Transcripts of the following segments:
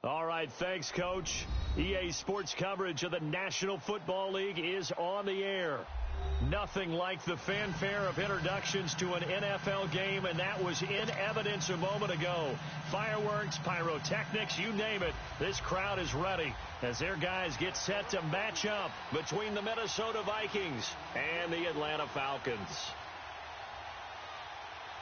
All right, thanks, Coach. EA Sports coverage of the National Football League is on the air. Nothing like the fanfare of introductions to an NFL game, and that was in evidence a moment ago. Fireworks, pyrotechnics, you name it. This crowd is ready as their guys get set to match up between the Minnesota Vikings and the Atlanta Falcons.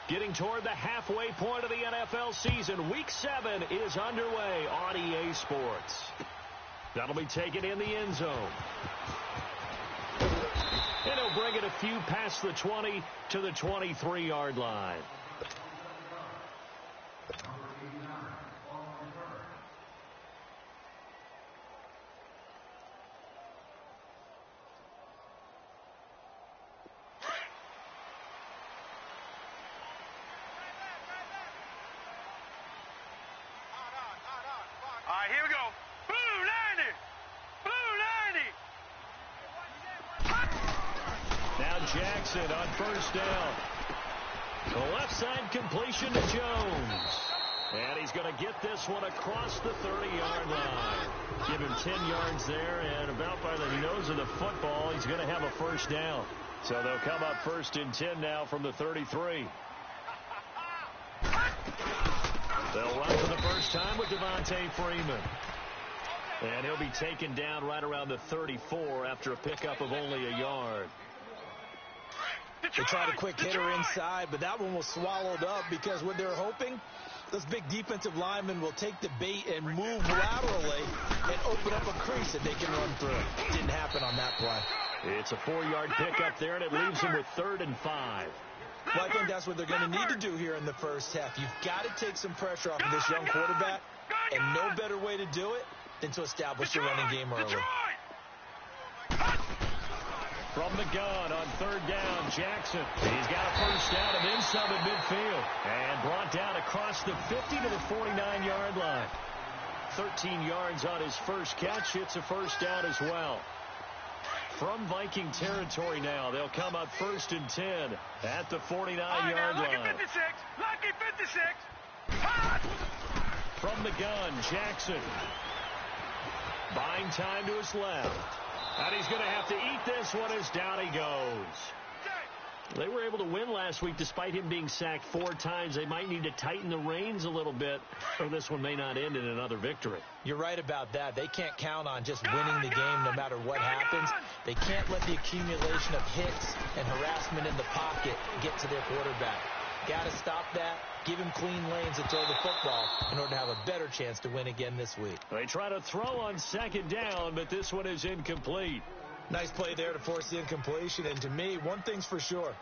Getting toward the halfway point of the NFL season, Week 7 is underway on EA Sports. That'll be taken in the end zone. And he'll bring it a few past the 20 to the 23-yard line. All right, here we go. Blue 90! Blue 90! Now Jackson on first down. The left side completion to Jones. And he's going to get this one across the 30-yard line. Give him 10 yards there, and about by the nose of the football, he's going to have a first down. So they'll come up first and 10 now from the 33. They'll run for the first time with Devontae Freeman. And he'll be taken down right around the 34 after a pickup of only a yard. They tried a quick hitter inside, but that one was swallowed up because what they're hoping, those big defensive linemen will take the bait and move laterally and open up a crease that they can run through. Didn't happen on that play. It's a 4-yard pickup there, and it leaves him with 3rd and 5. Well, I think that's what they're going to need to do here in the first half. You've got to take some pressure off of this young quarterback, and no better way to do it than to establish the running game early. From the gun on 3rd down, Jackson. He's got a first down and then some at midfield. And brought down across the 50 to the 49-yard line. 13 yards on his first catch. It's a first down as well. From Viking territory now, they'll come up 1st and 10 at the 49-yard line. Lucky 56! Lucky 56! From the gun, Jackson. Buying time to his left. And he's going to have to eat this one as down he goes. They were able to win last week despite him being sacked 4 times. They might need to tighten the reins a little bit, or this one may not end in another victory. You're right about that. They can't count on just winning the game no matter what happens. They can't let the accumulation of hits and harassment in the pocket get to their quarterback. Got to stop that, give him clean lanes and throw the football in order to have a better chance to win again this week. They try to throw on 2nd down, but this one is incomplete. Nice play there to force the incompletion. And to me, one thing's for sure.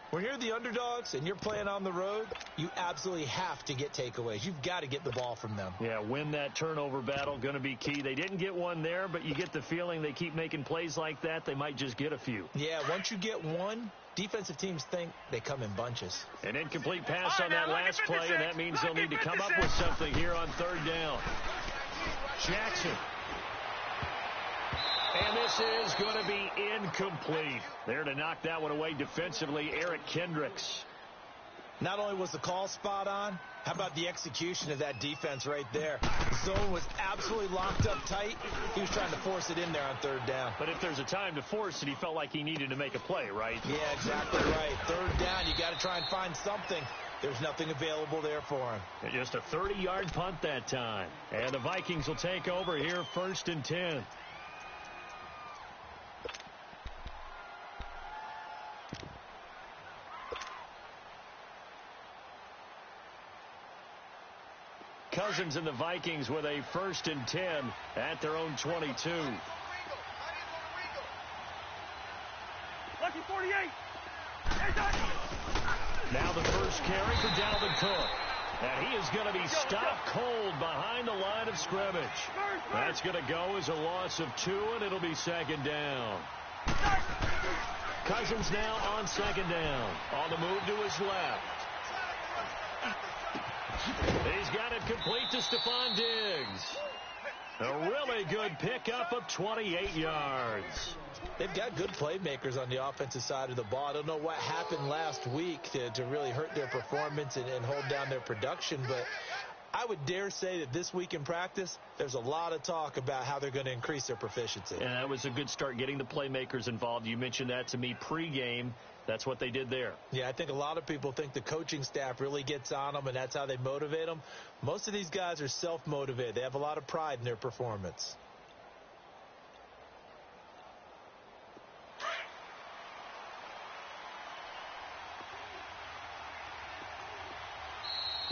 When you're the underdogs and you're playing on the road, you absolutely have to get takeaways. You've got to get the ball from them. Yeah, win that turnover battle, going to be key. They didn't get one there, but you get the feeling they keep making plays like that, they might just get a few. Yeah, once you get one, defensive teams think they come in bunches. An incomplete pass on that last play, and that means they'll need to come up with something here on 3rd down. Jackson. And this is going to be incomplete. There to knock that one away defensively, Eric Kendricks. Not only was the call spot on, how about the execution of that defense right there? The zone was absolutely locked up tight. He was trying to force it in there on 3rd down. But if there's a time to force it, he felt like he needed to make a play, right? Yeah, exactly right. 3rd down, you got to try and find something. There's nothing available there for him. And just a 30-yard punt that time. And the Vikings will take over here 1st and 10. Cousins and the Vikings with a 1st and 10 at their own 22. Lucky 48! Now the first carry for Dalvin Cook. And he is going to be stopped cold behind the line of scrimmage. That's going to go as a loss of 2, and it'll be 2nd down. Cousins now on 2nd down. On the move to his left. He's got it complete to Stephon Diggs. A really good pickup of 28 yards. They've got good playmakers on the offensive side of the ball. I don't know what happened last week to really hurt their performance and hold down their production, but I would dare say that this week in practice, there's a lot of talk about how they're going to increase their proficiency. And that was a good start, getting the playmakers involved. You mentioned that to me pregame. That's what they did there. Yeah, I think a lot of people think the coaching staff really gets on them, and that's how they motivate them. Most of these guys are self-motivated. They have a lot of pride in their performance.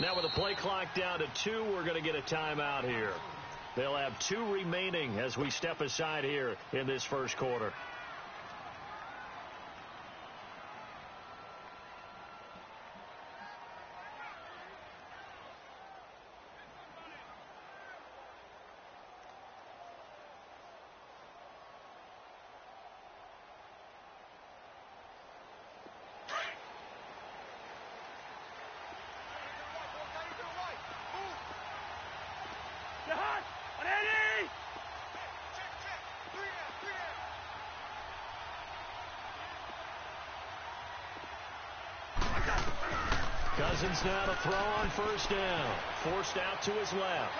Now with the play clock down to 2, we're going to get a timeout here. They'll have 2 remaining as we step aside here in this first quarter. Cousins now to throw on first down. Forced out to his left.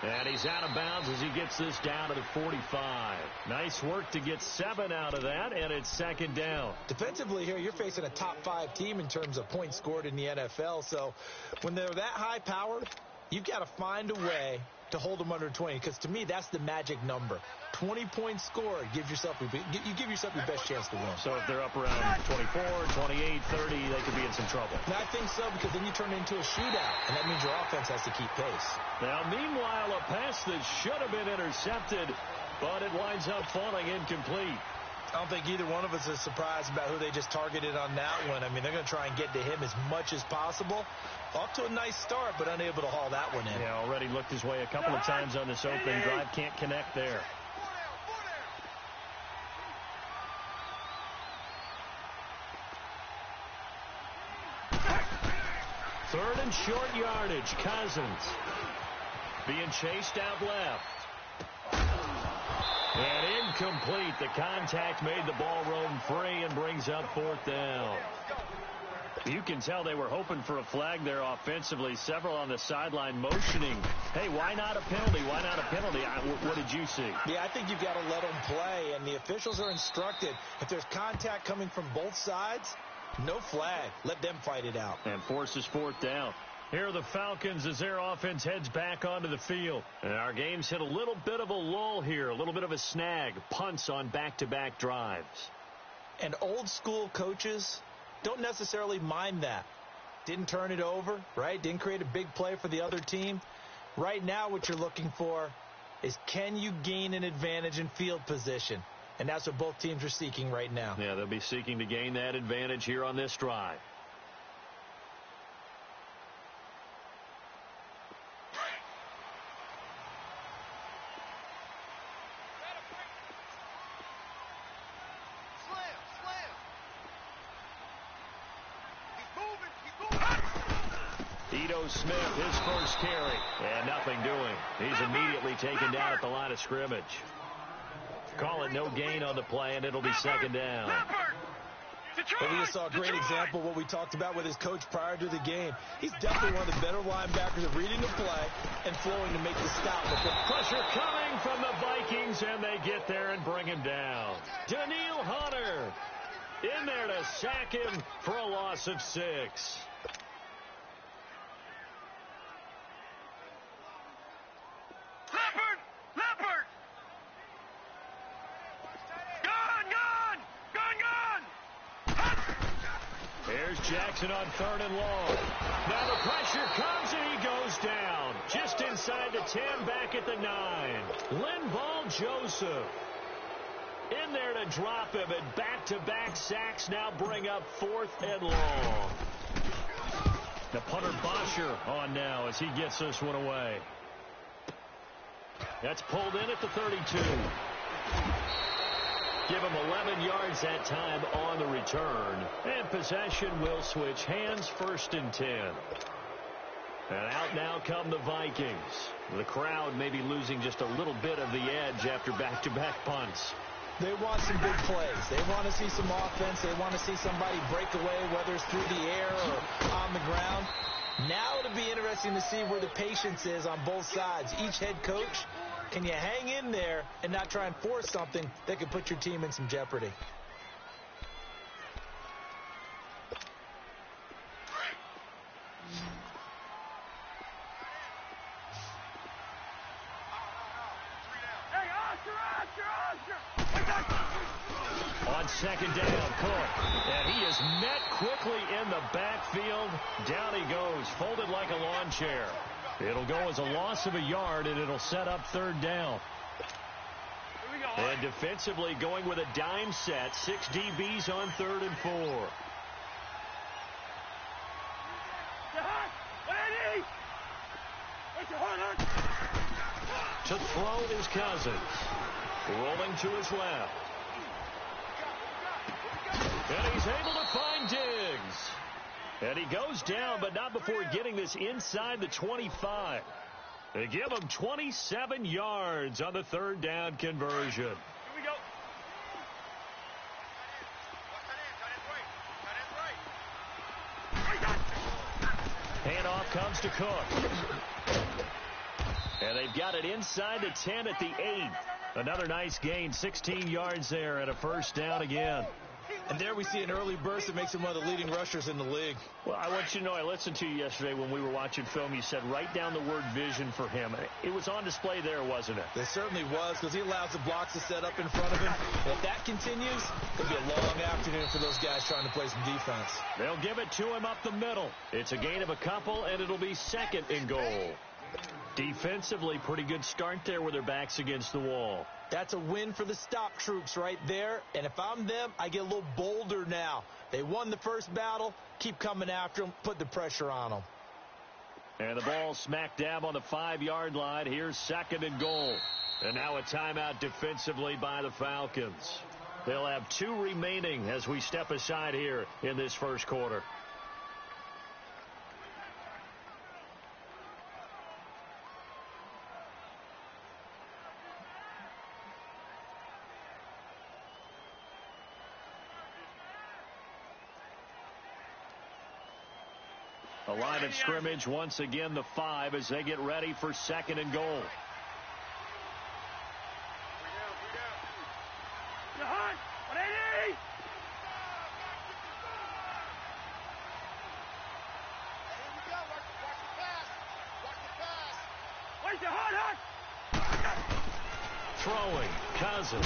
And he's out of bounds as he gets this down to the 45. Nice work to get 7 out of that, and it's second down. Defensively here, you're facing a top-5 team in terms of points scored in the NFL. So when they're that high-powered, you've got to find a way to hold them under 20, because to me, that's the magic number. 20 points scored, you give yourself your best chance to win. So if they're up around 24, 28, 30, they could be in some trouble. And I think so, because then you turn it into a shootout, and that means your offense has to keep pace. Now, meanwhile, a pass that should have been intercepted, but it winds up falling incomplete. I don't think either one of us is surprised about who they just targeted on that one. I mean, they're going to try and get to him as much as possible. Off to a nice start, but unable to haul that one in. Yeah, already looked his way a couple of times on this opening drive. Can't connect there. Third and short yardage. Cousins being chased out left. And incomplete. The contact made the ball roam free and brings up fourth down. You can tell they were hoping for a flag there offensively. Several on the sideline motioning. Hey, why not a penalty? Why not a penalty? What did you see? Yeah, I think you've got to let them play, and the officials are instructed. If there's contact coming from both sides, no flag. Let them fight it out. And forces fourth down. Here are the Falcons as their offense heads back onto the field. And our game's hit a little bit of a lull here, a little bit of a snag. Punts on back-to-back drives. And old-school coaches don't necessarily mind that. Didn't turn it over, right? Didn't create a big play for the other team. Right now what you're looking for is, can you gain an advantage in field position? And that's what both teams are seeking right now. Yeah, they'll be seeking to gain that advantage here on this drive. Smith, his first carry, and nothing doing. He's immediately taken down at the line of scrimmage. Call it no gain on the play, and it'll be second down. But we just saw a great example of what we talked about with his coach prior to the game. He's definitely one of the better linebackers of reading the play and flowing to make the stop. Pressure coming from the Vikings, and they get there and bring him down. Daniil Hunter in there to sack him for a loss of 6. Jackson on third and long. Now the pressure comes and he goes down. Just inside the 10, back at the 9. Linval Joseph in there to drop him, and back-to-back sacks now bring up 4th and long. The punter Bosher on now as he gets this one away. That's pulled in at the 32. Give him 11 yards that time on the return. And possession will switch hands, 1st and 10. And out now come the Vikings. The crowd maybe losing just a little bit of the edge after back-to-back punts. They want some big plays. They want to see some offense. They want to see somebody break away, whether it's through the air or on the ground. Now it'll be interesting to see where the patience is on both sides. Each head coach, can you hang in there and not try and force something that could put your team in some jeopardy? On second down, Cook. And he is met quickly in the backfield. Down he goes, folded like a lawn chair. It'll go as a loss of a yard, and it'll set up third down. And defensively going with a dime set. 6 DBs on 3rd and 4. To throw is Cousins. Rolling to his left. And he's able to find Diggs. And he goes down, but not before getting this inside the 25. They give him 27 yards on the 3rd down conversion. Here we go. Handoff comes to Cook. And they've got it inside the 10 at the 8. Another nice gain, 16 yards there, and a first down again. And there we see an early burst that makes him one of the leading rushers in the league. Well, I want you to know, I listened to you yesterday when we were watching film. You said write down the word vision for him. It was on display there, wasn't it? It certainly was, because he allows the blocks to set up in front of him. And if that continues, it'll be a long afternoon for those guys trying to play some defense. They'll give it to him up the middle. It's a gain of a couple, and it'll be 2nd and goal. Defensively, pretty good start there with their backs against the wall. That's a win for the stop troops right there. And if I'm them, I get a little bolder now. They won the first battle. Keep coming after them. Put the pressure on them. And the ball smack dab on the 5-yard line. Here's 2nd and goal. And now a timeout defensively by the Falcons. They'll have 2 remaining as we step aside here in this first quarter. A line of scrimmage once again, the 5, as they get ready for 2nd and goal. Throwing, Cousins.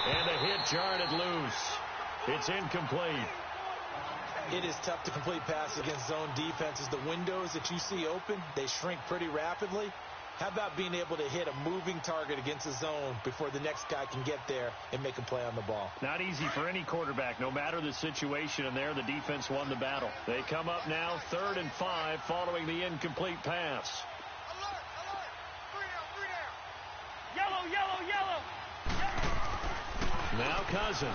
And a hit jarred it loose. It's incomplete. It is tough to complete passes against zone defenses. The windows that you see open, they shrink pretty rapidly. How about being able to hit a moving target against a zone before the next guy can get there and make a play on the ball? Not easy for any quarterback, no matter the situation. And there, the defense won the battle. They come up now 3rd and 5 following the incomplete pass. Alert, alert. 3 down. Yellow, yellow, yellow. Now Cousins.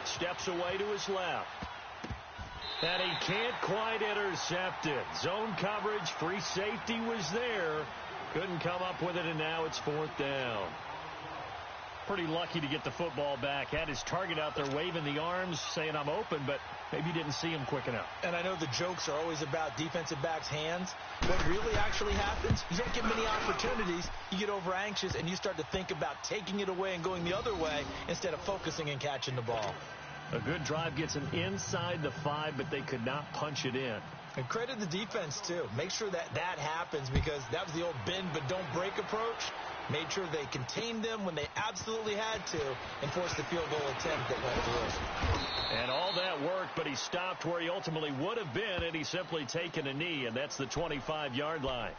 Steps away to his left. And he can't quite intercept it. Zone coverage, free safety was there. Couldn't come up with it, and now it's 4th down. Pretty lucky to get the football back. Had his target out there waving the arms, saying I'm open, but maybe didn't see him quick enough. And I know the jokes are always about defensive backs' hands. What really actually happens, you don't get many opportunities. You get over anxious, and you start to think about taking it away and going the other way instead of focusing and catching the ball. A good drive gets him inside the 5, but they could not punch it in. And credit the defense, too. Make sure that happens, because that was the old bend but don't break approach. Made sure they contained them when they absolutely had to and forced the field goal attempt that went through. And all that worked, but he stopped where he ultimately would have been, and he's simply taken a knee, and that's the 25-yard line.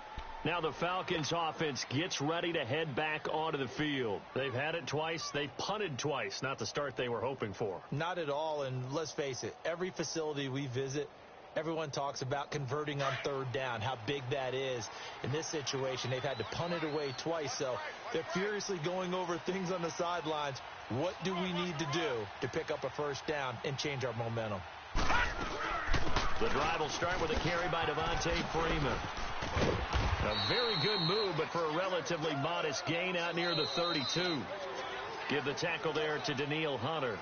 Now the Falcons offense gets ready to head back onto the field. They've had it twice. They've punted twice. Not the start they were hoping for. Not at all, and let's face it, every facility we visit, everyone talks about converting on 3rd down, how big that is. In this situation, they've had to punt it away twice, so they're furiously going over things on the sidelines. What do we need to do to pick up a first down and change our momentum? The drive will start with a carry by Devontae Freeman. A very good move, but for a relatively modest gain out near the 32. Give the tackle there to Danielle Hunter.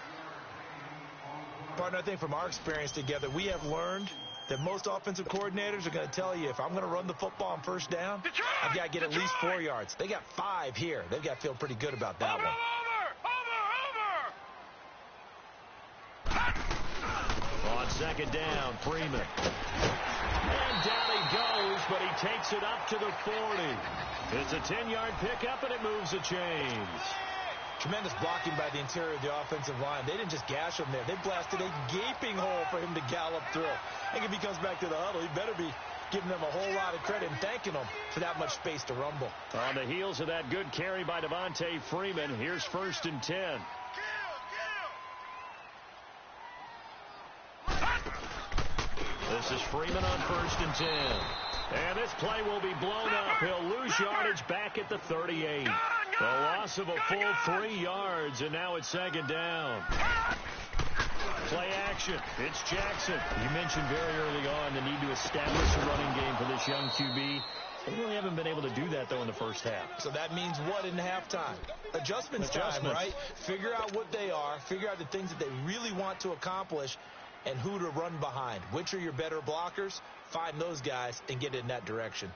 Partner, I think from our experience together, we have learned that most offensive coordinators are going to tell you, if I'm going to run the football on first down, I've got to get at least 4 yards. They got 5 here. They've got to feel pretty good about that one. On second down, Freeman. And down he goes, but he takes it up to the 40. It's a 10-yard pickup, and it moves the chains. Tremendous blocking by the interior of the offensive line. They didn't just gash him there. They blasted a gaping hole for him to gallop through. I think if he comes back to the huddle, he better be giving them a whole lot of credit and thanking them for that much space to rumble. On the heels of that good carry by Devontae Freeman, here's 1st and 10. This is Freeman on 1st and 10. And this play will be blown up. He'll lose yardage back at the 38. A loss of a full 3 yards, and now it's 2nd down. Play action. It's Jackson. You mentioned very early on the need to establish a running game for this young QB. They really haven't been able to do that, though, in the first half. So that means what in halftime? Adjustments time, right? Figure out what they are. Figure out the things that they really want to accomplish and who to run behind. Which are your better blockers? Find those guys and get in that direction.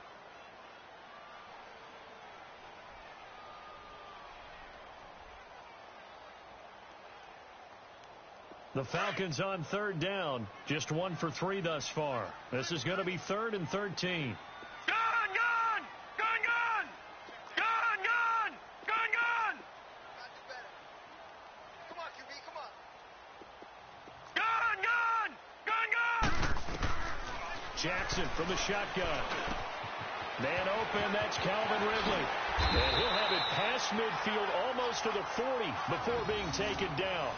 The Falcons on 3rd down. Just 1 for 3 thus far. This is going to be 3rd and 13. Jackson from the shotgun. Man open, that's Calvin Ridley. And he'll have it past midfield almost to the 40 before being taken down.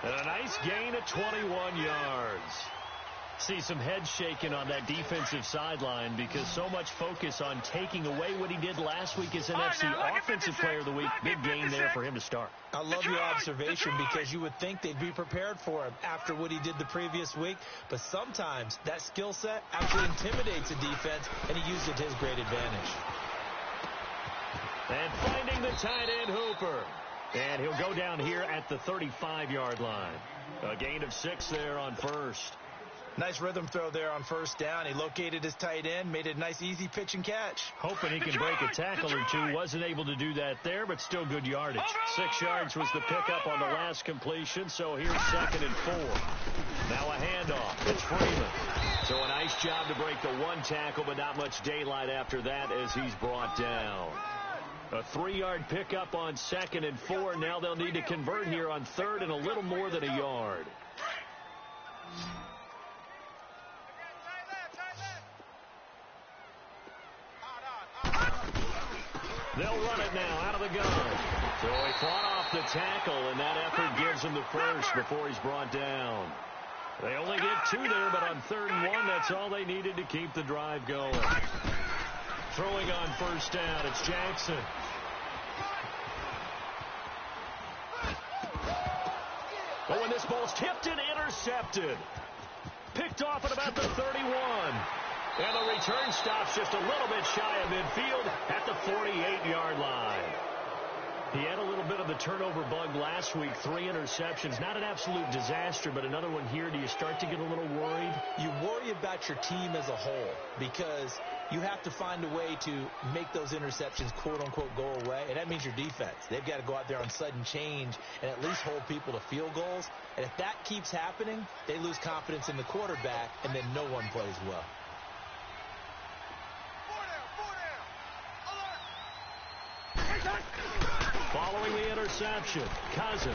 And a nice gain of 21 yards. See some head shaking on that defensive sideline because so much focus on taking away what he did last week as NFC Offensive Player of the Week. Big game there for him to start. I love your observation because you would think they'd be prepared for him after what he did the previous week. But sometimes that skill set actually intimidates a defense, and he used it to his great advantage. And finding the tight end Hooper. And he'll go down here at the 35-yard line. A gain of 6 there on 1st. Nice rhythm throw there on 1st down. He located his tight end, made it a nice, easy pitch and catch. Hoping he can break a tackle or two. Wasn't able to do that there, but still good yardage. 6 yards was the pickup on the last completion, so here's 2nd and 4. Now a handoff. It's Freeman. So a nice job to break the 1 tackle, but not much daylight after that as he's brought down. A 3-yard pickup on 2nd and 4. Now they'll need to convert here on 3rd and a little more than a yard. They'll run it now out of the gun. So he fought off the tackle, and that effort gives him the first before he's brought down. They only get 2 there, but on 3rd and 1, that's all they needed to keep the drive going. Throwing on 1st down, it's Jackson. Oh, and this ball's tipped and intercepted. Picked off at about the 31. And the return stops just a little bit shy of midfield at the 48-yard line. He had a little bit of the turnover bug last week, 3 interceptions. Not an absolute disaster, but another one here. Do you start to get a little worried? You worry about your team as a whole because you have to find a way to make those interceptions, quote-unquote, go away. And that means your defense. They've got to go out there on sudden change and at least hold people to field goals. And if that keeps happening, they lose confidence in the quarterback, and then no one plays well. Following the interception, Cousins.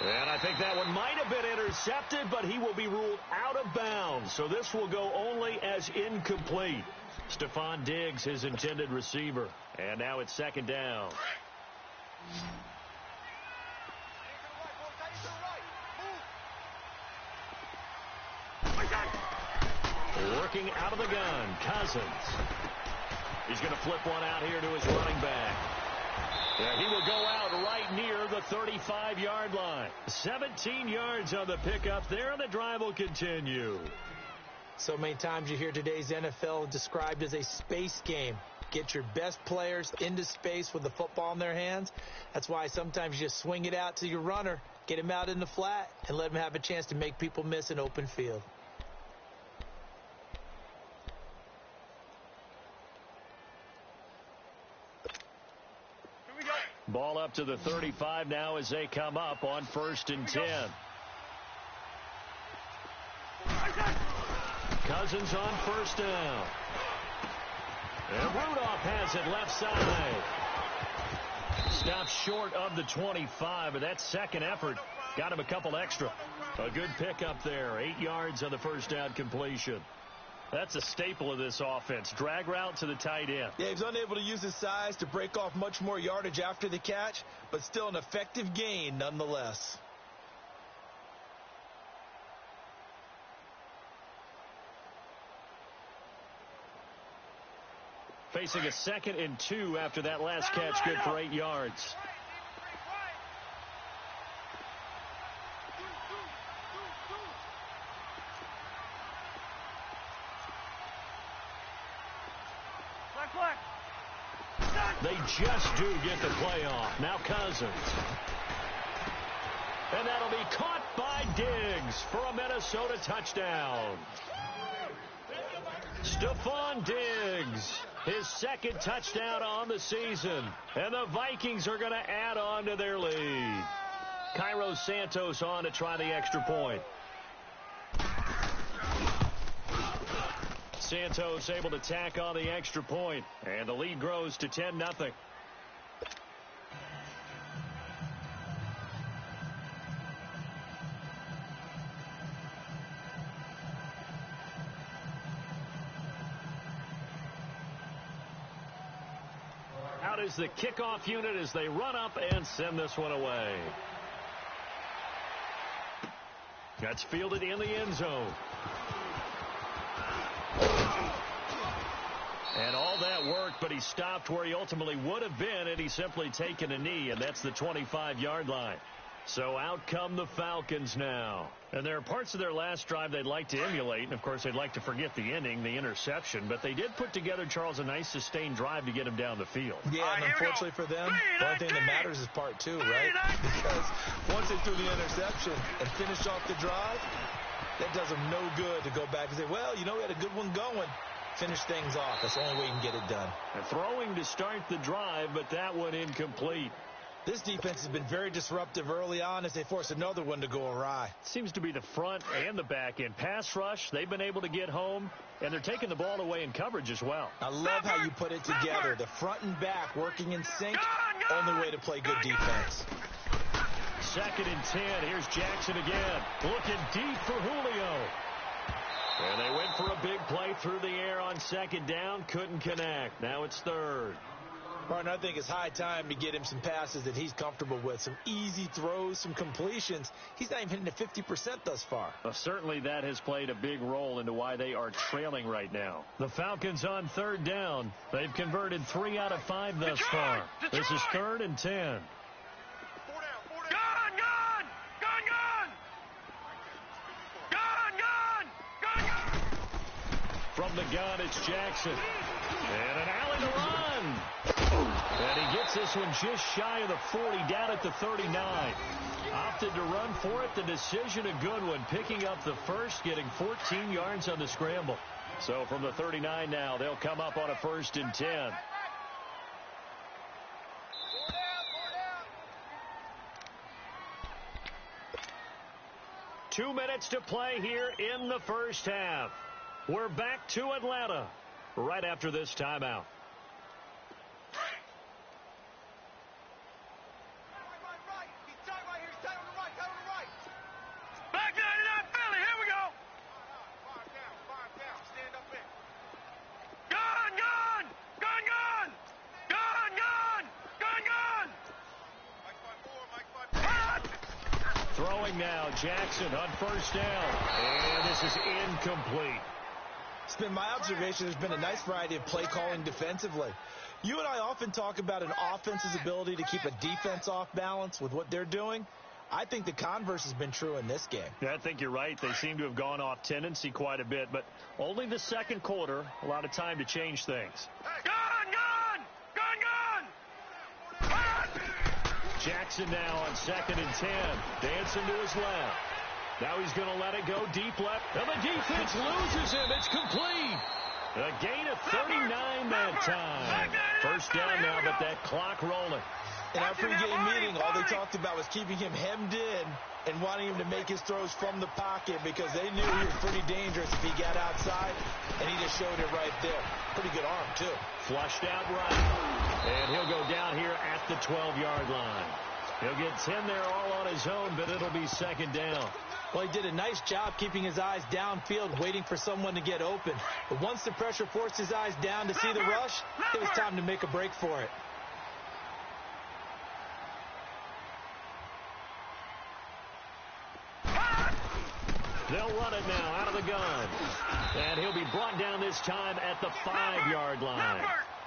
And I think that one might have been intercepted, but he will be ruled out of bounds. So this will go only as incomplete. Stephon Diggs, his intended receiver. And now it's 2nd down. Working out of the gun, Cousins. He's going to flip one out here to his running back. Yeah, he will go out right near the 35-yard line. 17 yards on the pickup there, and the drive will continue. So many times you hear today's NFL described as a space game. Get your best players into space with the football in their hands. That's why sometimes you just swing it out to your runner. Get him out in the flat and let him have a chance to make people miss an open field. Ball up to the 35 now as they come up on 1st and 10. Cousins on 1st down. And Rudolph has it left side. Stopped short of the 25, but that second effort got him a couple extra. A good pickup there. 8 yards on the 1st down completion. That's a staple of this offense. Drag route to the tight end. Yeah, he's unable to use his size to break off much more yardage after the catch, but still an effective gain nonetheless. Facing a 2nd and 2 after that last catch, good for 8 yards. They just do get the play off. Now Cousins. And that'll be caught by Diggs for a Minnesota touchdown. Stephon Diggs, his 2nd touchdown on the season. And the Vikings are going to add on to their lead. Cairo Santos on to try the extra point. Santos able to tack on the extra point, and the lead grows to 10-0. Out is the kickoff unit as they run up and send this one away. That's fielded in the end zone. And all that work, but he stopped where he ultimately would have been, and he's simply taken a knee, and that's the 25-yard line. So out come the Falcons now. And there are parts of their last drive they'd like to emulate, and of course they'd like to forget the ending, the interception, but they did put together, Charles, a nice sustained drive to get him down the field. Yeah, and unfortunately for them, the only thing that matters is part 2, right? Because once they threw the interception and finished off the drive, that does them no good to go back and say, well, you know, we had a good one going. Finish things off. That's the only way you can get it done. And throwing to start the drive, but that one incomplete. This defense has been very disruptive early on as they force another one to go awry. Seems to be the front and the back end. Pass rush, they've been able to get home, and they're taking the ball away in coverage as well. I love how you put it together. The front and back working in sync. Only way to play good defense. 2nd and 10. Here's Jackson again. Looking deep for Julio. And they went for a big play through the air on 2nd down. Couldn't connect. Now it's 3rd. Martin, I think it's high time to get him some passes that he's comfortable with. Some easy throws, some completions. He's not even hitting the 50% thus far. Well, certainly that has played a big role into why they are trailing right now. The Falcons on 3rd down. They've converted 3 out of 5 thus far. This is 3rd and 10. From the gun, it's Jackson. And an alley to run. And he gets this one just shy of the 40, down at the 39. Opted to run for it. The decision a good one. Picking up the first, getting 14 yards on the scramble. So from the 39 now, they'll come up on a 1st and 10. Two minutes to play here in the first half. We're back to Atlanta right after this timeout. Back 99 Philly, here we go. 5 down, stand up in. Gun, gun, gun, gun, gun, gun, gun, gun. Mike 5-4. Throwing now, Jackson on 1st down. And this is incomplete. It's been my observation there's been a nice variety of play calling defensively. You and I often talk about an offense's ability to keep a defense off balance with what they're doing. I think the converse has been true in this game. Yeah, I think you're right. They seem to have gone off tendency quite a bit, but only the 2nd quarter, a lot of time to change things. Gun, gun, gun, gun. Jackson now on 2nd and 10. Dancing to his left. Now he's going to let it go deep left. And the defense loses him. It's complete. A gain of 39 that time. First down now, but that clock rolling. In our pregame meeting, all they talked about was keeping him hemmed in and wanting him to make his throws from the pocket because they knew he was pretty dangerous if he got outside, and he just showed it right there. Pretty good arm, too. Flushed out right. And he'll go down here at the 12-yard line. He'll get 10 there all on his own, but it'll be 2nd down. Well, he did a nice job keeping his eyes downfield, waiting for someone to get open. But once the pressure forced his eyes down to see the rush, it was time to make a break for it. They'll run it now out of the gun. And he'll be brought down this time at the 5-yard line.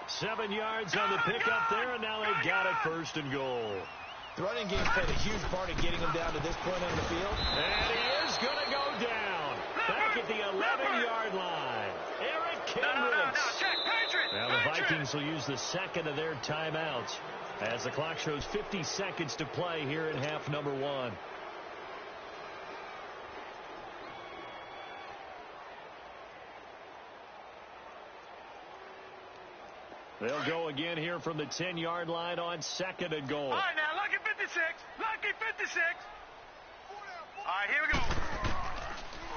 7 yards on the pickup there, and now they've got it 1st and goal. The running game played a huge part in getting him down to this point on the field. And he is going to go down. Back at the 11-yard line. Eric Kendricks. Now the Vikings will use the 2nd of their timeouts as the clock shows 50 seconds to play here in half number 1. They'll go again here from the 10-yard line on 2nd and goal. All right, now, lucky 56. Lucky 56. All right, here we go.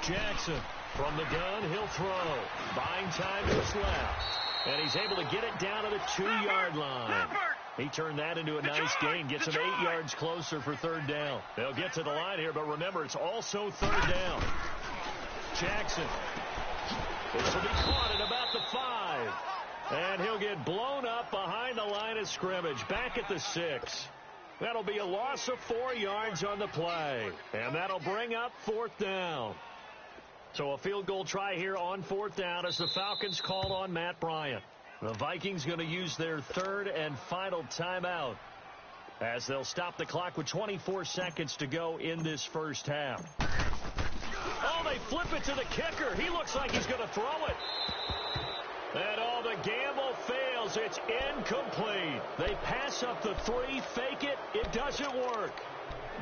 Jackson from the gun. He'll throw. Buying time to his left. And he's able to get it down to the 2-yard line. He turned that into a nice gain. Gets him 8 yards closer for 3rd down. They'll get to the line here, but remember, it's also 3rd down. Jackson. This will be caught at about the 5. And he'll get blown up behind the line of scrimmage. Back at the 6. That'll be a loss of 4 yards on the play. And that'll bring up 4th down. So a field goal try here on 4th down as the Falcons call on Matt Bryant. The Vikings going to use their 3rd and final timeout as they'll stop the clock with 24 seconds to go in this first half. Oh, they flip it to the kicker. He looks like he's going to throw it. And all the gamble fails. It's incomplete. They pass up the 3, fake it. It doesn't work.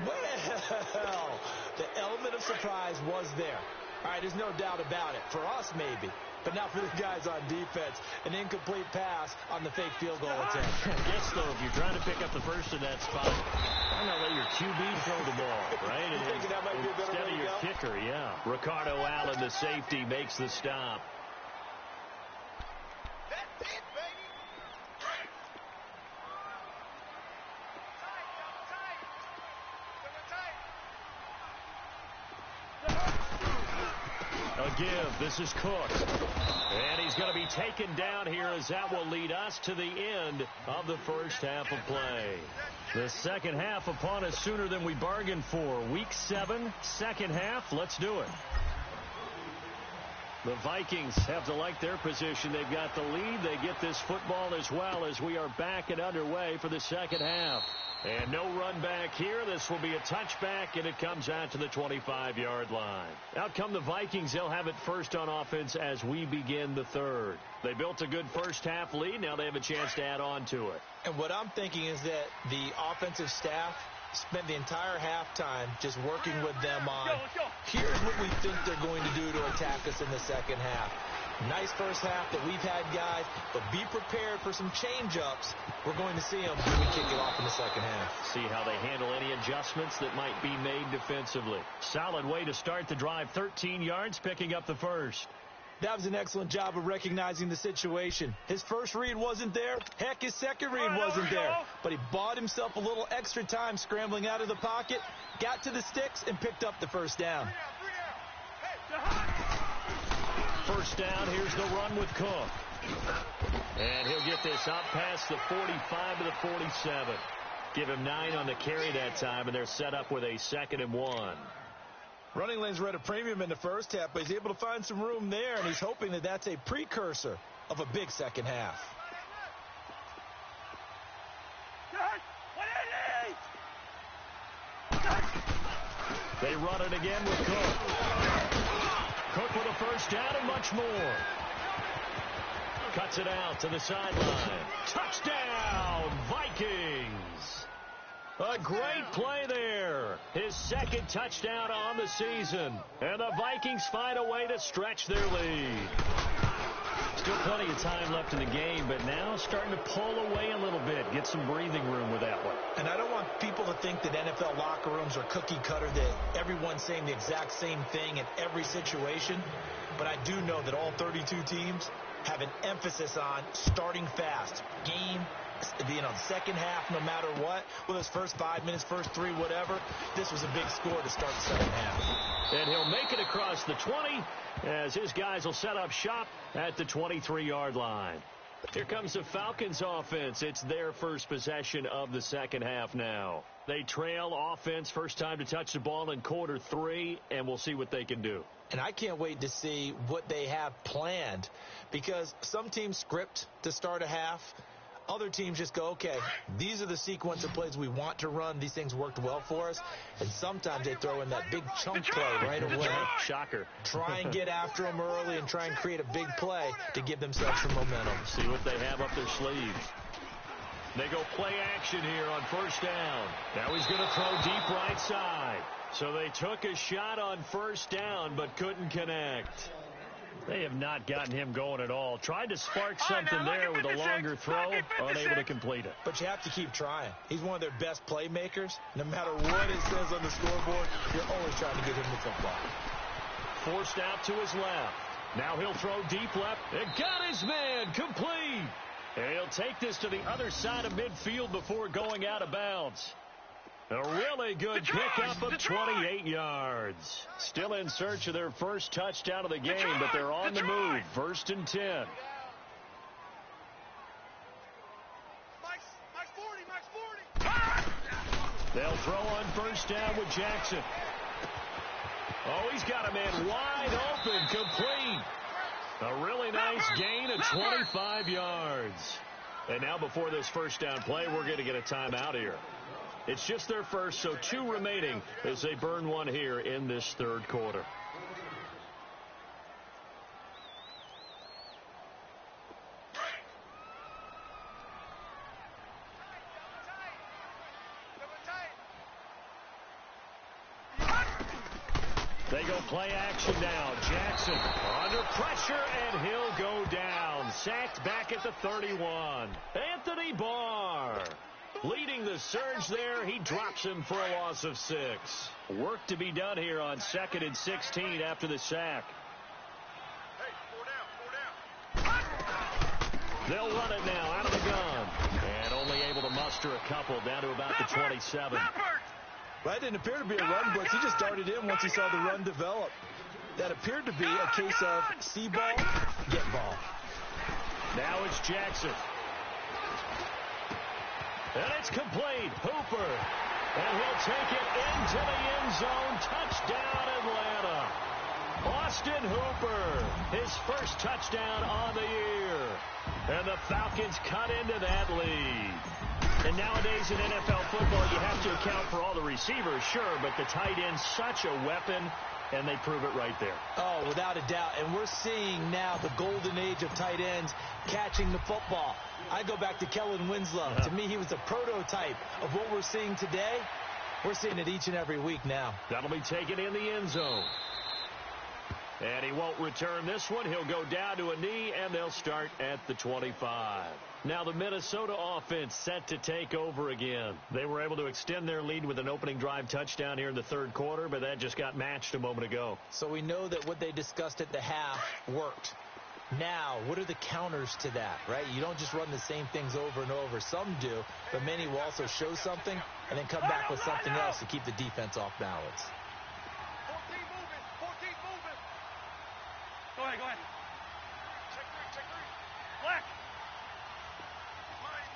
Well, the element of surprise was there. All right, there's no doubt about it. For us, maybe. But not for the guys on defense. An incomplete pass on the fake field goal attempt. I guess, though, if you're trying to pick up the first in that spot, why not let your QB throw the ball, right? You think that might be a better way to go? Instead of your kicker, yeah. Ricardo Allen, the safety, makes the stop. That's it, baby. A give. This is Cook. And he's going to be taken down here as that will lead us to the end of the first half of play. The second half upon us sooner than we bargained for. Week 7, second half. Let's do it. The Vikings have to like their position. They've got the lead. They get this football as well as we are back and underway for the second half. And no run back here. This will be a touchback, and it comes out to the 25-yard line. Out come the Vikings. They'll have it first on offense as we begin the third. They built a good first-half lead. Now they have a chance to add on to it. And what I'm thinking is that the offensive staff spent the entire halftime just working with them on, here's what we think they're going to do to attack us in the second half. Nice first half that we've had, guys, but be prepared for some change-ups. We're going to see them when we kick it off in the second half. See how they handle any adjustments that might be made defensively. Solid way to start the drive. 13 yards, picking up the first. That was an excellent job of recognizing the situation. His first read wasn't there. Heck, his second read wasn't there. But he bought himself a little extra time scrambling out of the pocket, got to the sticks, and picked up the first down. First down, here's the run with Cook. And he'll get this up past the 45 to the 47. Give him 9 on the carry that time, and they're set up with a 2nd and 1. Running lanes were at a premium in the first half, but he's able to find some room there, and he's hoping that that's a precursor of a big second half. They run it again with Cook. Cook with a first down and much more. Cuts it out to the sideline. Touchdown, Vikings! A great play there. His second touchdown on the season. And the Vikings find a way to stretch their lead. Still plenty of time left in the game, but now starting to pull away a little bit. Get some breathing room with that one. And I don't want people to think that NFL locker rooms are cookie cutter, that everyone's saying the exact same thing in every situation. But I do know that all 32 teams have an emphasis on starting fast. Second half, no matter what, with his first 5 minutes, first 3, whatever. This was a big score to start the second half. And he'll make it across the 20 as his guys will set up shop at the 23-yard line. Here comes the Falcons offense. It's their first possession of the second half now. They trail offense first time to touch the ball in quarter 3, and we'll see what they can do. And I can't wait to see what they have planned, because some teams script to start a half. Other teams just go, okay, these are the sequence of plays we want to run. These things worked well for us. And sometimes they throw in that big chunk play right away. Shocker. Try and get after them early and try and create a big play to give themselves some momentum. See what they have up their sleeves. They go play action here on first down. Now he's going to throw deep right side. So they took a shot on first down but couldn't connect. They have not gotten him going at all. Tried to spark something there with a longer throw, unable to complete it. But you have to keep trying. He's one of their best playmakers. No matter what it says on the scoreboard, you're always trying to get him the football. Forced out to his left. Now he'll throw deep left. And got his man complete. And he'll take this to the other side of midfield before going out of bounds. A really good pickup of 28 yards. Still in search of their first touchdown of the game, but they're on the move. First and 10. Max 40. They'll throw on first down with Jackson. Oh, he's got a man wide open, complete. A really nice gain of 25 yards. And now before this first down play, we're going to get a timeout here. It's just their first, so 2 remaining as they burn one here in this third quarter. They go play action now. Jackson under pressure, and he'll go down. Sacked back at the 31. Anthony Barr leading the surge there. He drops him for a loss of 6. Work to be done here on 2nd and 16 after the sack. Hey, 4 down. They'll run it now out of the gun. And only able to muster a couple down to about the 27. That didn't appear to be a run blitz. He just darted in once he saw the run develop. That appeared to be a case of see ball, get ball. Now it's Jackson. And it's complete. Hooper. And he'll take it into the end zone. Touchdown, Atlanta. Austin Hooper, his first touchdown on the year. And the Falcons cut into that lead. And nowadays in NFL football, you have to account for all the receivers, sure, but the tight end's such a weapon, and they prove it right there. Oh, without a doubt. And we're seeing now the golden age of tight ends catching the football. I go back to Kellen Winslow. To me, he was a prototype of what we're seeing today. We're seeing it each and every week now. That'll be taken in the end zone. And he won't return this one. He'll go down to a knee, and they'll start at the 25. Now the Minnesota offense set to take over again. They were able to extend their lead with an opening drive touchdown here in the third quarter, but that just got matched a moment ago. So we know that what they discussed at the half worked. Now, what are the counters to that, right? You don't just run the same things over and over. Some do, but many will also show something and then come back with something else to keep the defense off balance. 14 moving. Go ahead. Check 3. Black. Mine.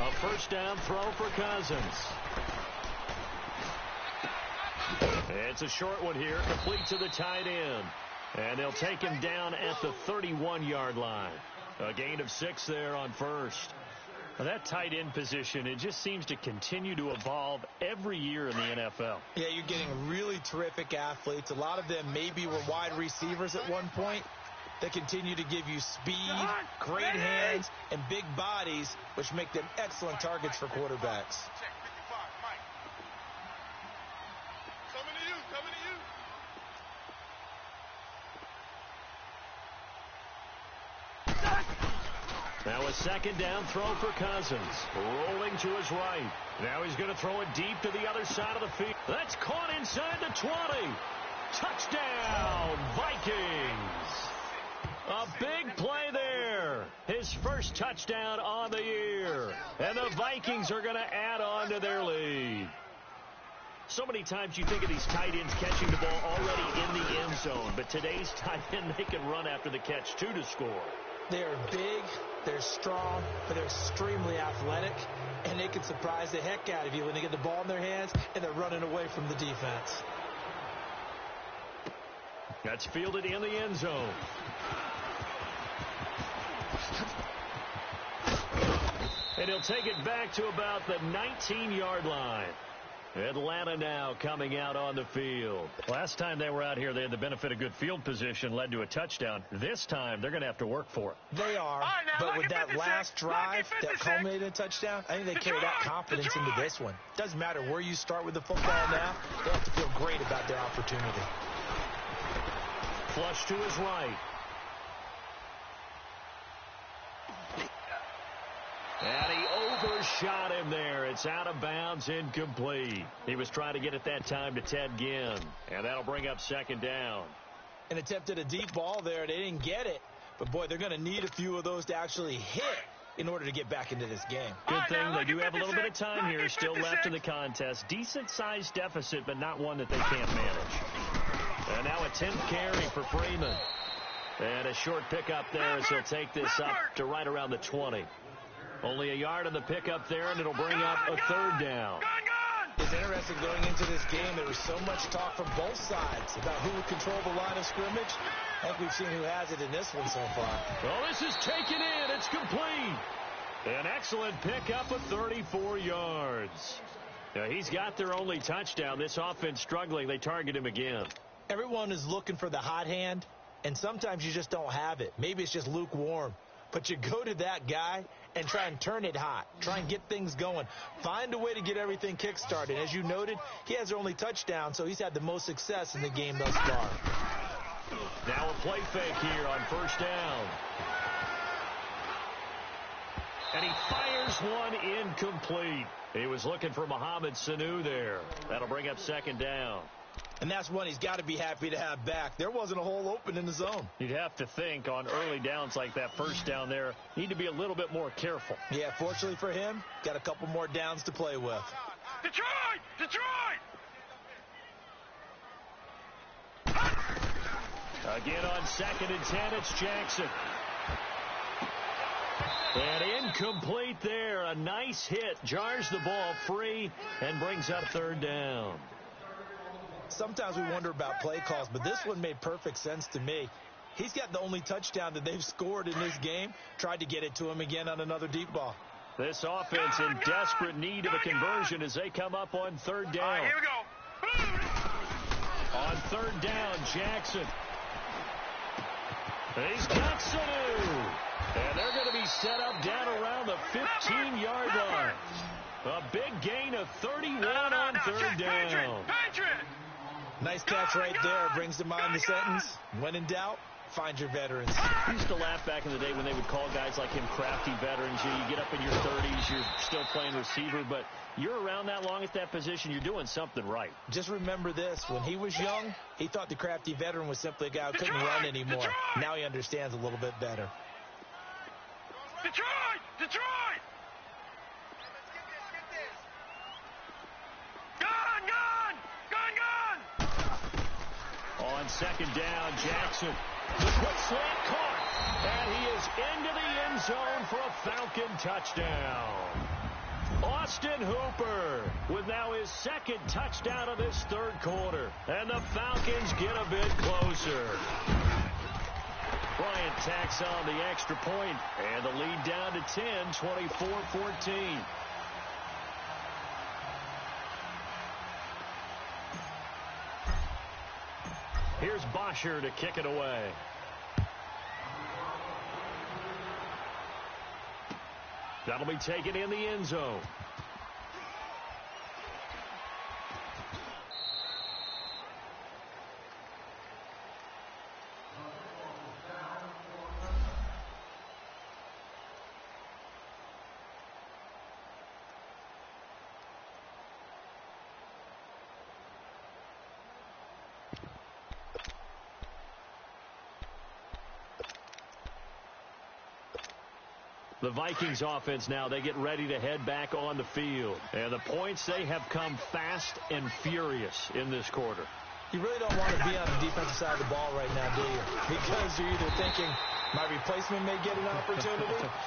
A first down throw for Cousins. It's a short one here, complete to the tight end. And they'll take him down at the 31-yard line. A gain of 6 there on first. Now that tight end position, it just seems to continue to evolve every year in the NFL. Yeah, you're getting really terrific athletes. A lot of them maybe were wide receivers at one point. They continue to give you speed, great hands, and big bodies, which make them excellent targets for quarterbacks. Now a second down throw for Cousins. Rolling to his right. Now he's going to throw it deep to the other side of the field. That's caught inside the 20. Touchdown, Vikings. A big play there. His first touchdown on the year. And the Vikings are going to add on to their lead. So many times you think of these tight ends catching the ball already in the end zone. But today's tight end, they can run after the catch, too, to score. They're big, they're strong, but they're extremely athletic. And they can surprise the heck out of you when they get the ball in their hands and they're running away from the defense. That's fielded in the end zone. And he'll take it back to about the 19-yard line. Atlanta now coming out on the field. Last time they were out here, they had the benefit of good field position, led to a touchdown. This time, they're going to have to work for it. They are, but with that last drive that culminated in a touchdown, I think they carry that confidence into this one. Doesn't matter where you start with the football now, they have to feel great about their opportunity. Flush to his right. And he overshot him there. It's out of bounds, incomplete. He was trying to get it that time to Ted Ginn. And that'll bring up second down. An attempt at a deep ball there. They didn't get it. But, boy, they're going to need a few of those to actually hit in order to get back into this game. Good thing they do have a little bit of time here still left in the contest. Decent-sized deficit, but not one that they can't manage. And now a 10th carry for Freeman. And a short pickup there as he'll take this up to right around the 20. Only a yard on the pickup there, and it'll bring up a third down. It's interesting going into this game. There was so much talk from both sides about who would control the line of scrimmage. I think we've seen who has it in this one so far. Well, this is taken in. It's complete. An excellent pickup of 34 yards. Now, he's got their only touchdown. This offense struggling. They target him again. Everyone is looking for the hot hand, and sometimes you just don't have it. Maybe it's just lukewarm. But you go to that guy and try and turn it hot. Try and get things going. Find a way to get everything kick-started. As you noted, he has their only touchdown, so he's had the most success in the game thus far. Now a play fake here on first down. And he fires one incomplete. He was looking for Mohamed Sanu there. That'll bring up second down. And that's one he's got to be happy to have back. There wasn't a hole open in the zone. You'd have to think on early downs like that first down there, need to be a little bit more careful. Yeah, fortunately for him, got a couple more downs to play with. Detroit! Detroit! Again on 2nd and 10, it's Jackson. And incomplete there. A nice hit. Jars the ball free and brings up third down. Sometimes we wonder about play calls, but this one made perfect sense to me. He's got the only touchdown that they've scored in this game. Tried to get it to him again on another deep ball. This offense in desperate need of a conversion as they come up on third down. All right, here we go. On third down, Jackson. He's got Sanu. And they're going to be set up down around the 15-yard line. A big gain of 31 on third down. Nice catch right there. Brings to mind the sentence, when in doubt, find your veterans. I used to laugh back in the day when they would call guys like him crafty veterans. You get up in your 30s, you're still playing receiver, but you're around that long at that position, you're doing something right. Just remember this. When he was young, he thought the crafty veteran was simply a guy who couldn't run anymore. Now he understands a little bit better. Detroit! Detroit! Gone! Gone! Gone! Gone! On second down, Jackson. The quick slant caught. And he is into the end zone for a Falcon touchdown. Austin Hooper with now his second touchdown of this third quarter. And the Falcons get a bit closer. Bryant tacks on the extra point, and the lead down to 10, 24-14. Here's Bosher to kick it away. That'll be taken in the end zone. The Vikings offense now, they get ready to head back on the field. And the points, they have come fast and furious in this quarter. You really don't want to be on the defensive side of the ball right now, do you? Because you're either thinking, my replacement may get an opportunity.